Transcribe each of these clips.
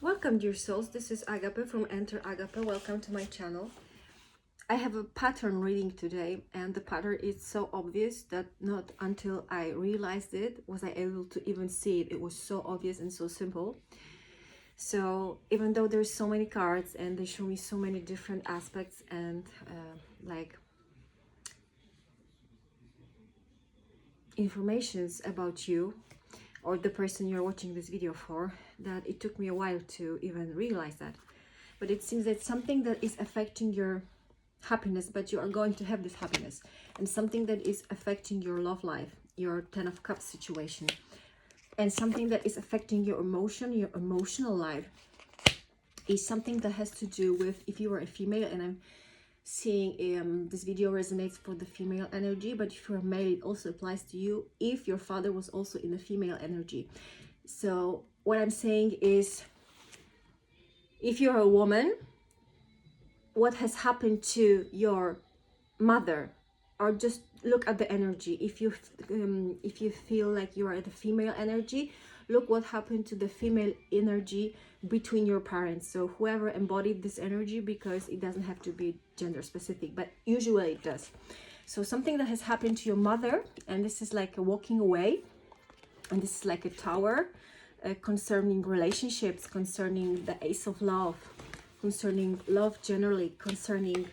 Welcome, dear souls. This is Agape from Enter Agape. Welcome to my channel. I have a pattern reading today, and the pattern is so obvious that not until I realized it was I able to even see it. It was so obvious and so simple. So even though there's so many cards and they show me so many different aspects and like informations about you or the person you're watching this video for, that it took me a while to even realize that. But it seems that something that is affecting your happiness, but you are going to have this happiness, and something that is affecting your love life, your 10 of Cups situation, and something that is affecting your emotional life is something that has to do with if you are a female, and I'm seeing this video resonates for the female energy, but if you're a male, it also applies to you if your father was also in the female energy. So what I'm saying is, if you're a woman, what has happened to your mother, or just look at the energy. If you feel like you are the female energy, look what happened to the female energy between your parents. So whoever embodied this energy, because it doesn't have to be gender specific, but usually it does. So something that has happened to your mother, and this is like a walking away, and this is like a tower, concerning relationships, concerning the Ace of Love, concerning love generally, concerning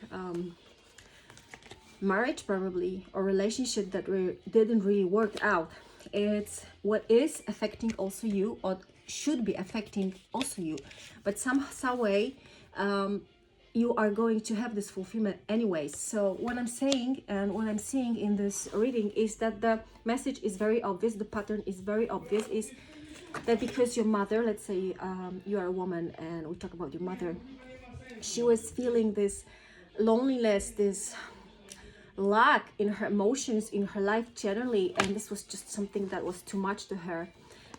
marriage probably, or relationship that didn't really work out. It's what is affecting also you, or should be affecting also you, but some way you are going to have this fulfillment anyways. So what I'm saying and what I'm seeing in this reading is that the message is very obvious, the pattern is very obvious, is that because your mother, let's say you are a woman and we talk about your mother, she was feeling this loneliness, this lack in her emotions, in her life generally, and this was just something that was too much to her,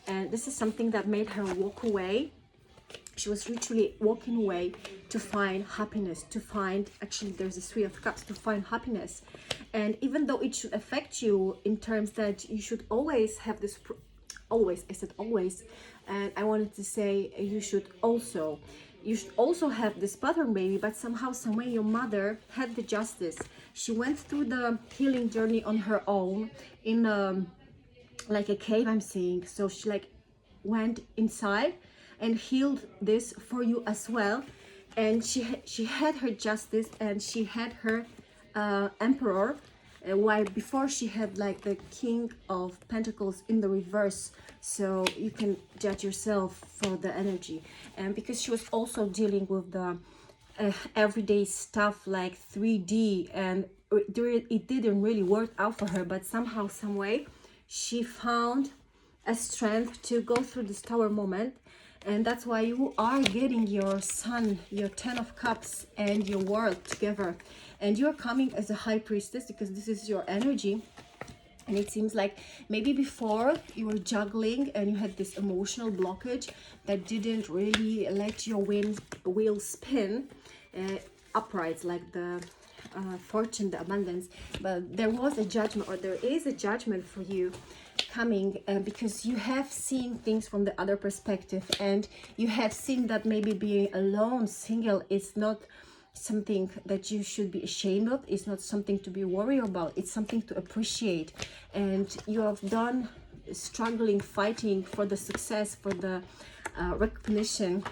and this is something that made her walk away. She was literally walking away to find happiness, to find, actually there's a Three of Cups, to find happiness. And even though it should affect you in terms that you should always have this always, I said always, and I wanted to say you should also have this pattern maybe, but somehow, some way your mother had the justice. She went through the healing journey on her own in like a cave, I'm seeing. So she like went inside and healed this for you as well, and she had her justice, and she had her emperor, while before she had like the King of Pentacles in the reverse. So you can judge yourself for the energy, and because she was also dealing with the everyday stuff like 3D, and it didn't really work out for her, but somehow, some way, she found a strength to go through this tower moment. And that's why you are getting your Sun, your 10 of Cups, and your World together, and you're coming as a High Priestess because this is your energy. And it seems like maybe before you were juggling and you had this emotional blockage that didn't really let your wheel spin upright, like the fortune, the abundance. But there was a judgment, or there is a judgment for you coming, because you have seen things from the other perspective, and you have seen that maybe being alone, single, is not something that you should be ashamed of. It's not something to be worried about. It's something to appreciate. And you have done struggling, fighting for the success, for the recognition,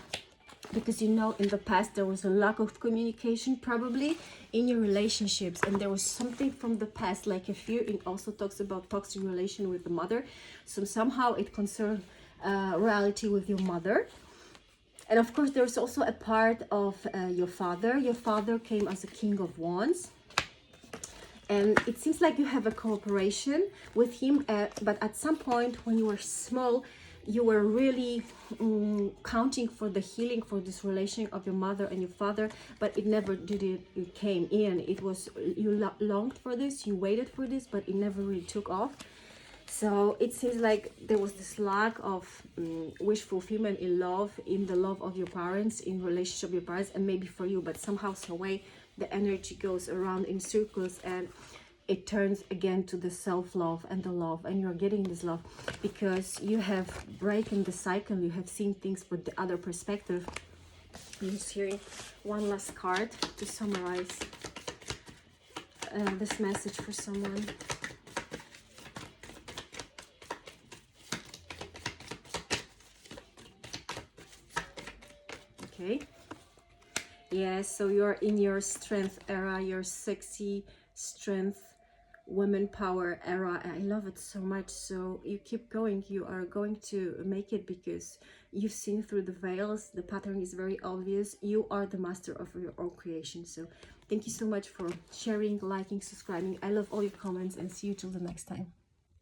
because you know in the past there was a lack of communication probably in your relationships, and there was something from the past like a fear. It also talks about toxic relation with the mother, so somehow it concerns reality with your mother. And of course there's also a part of your father. Your father came as a King of Wands, and it seems like you have a cooperation with him, but at some point when you were small, you were really counting for the healing for this relation of your mother and your father, but it never did it came in. It was, you longed for this, you waited for this, but it never really took off. So it seems like there was this lack of wish fulfillment in love, in the love of your parents, in relationship with your parents, and maybe for you, but somehow, some way, the energy goes around in circles, and it turns again to the self-love and the love, and you're getting this love because you have broken the cycle, you have seen things with the other perspective. I'm just hearing one last card to summarize this message for someone. Okay. Yes, so you're in your strength era, your sexy strength, women power era. I love it so much. So you keep going, you are going to make it because you've seen through the veils. The pattern is very obvious. You are the master of your own creation. So thank you so much for sharing, liking, subscribing. I love all your comments, and see you till the next time.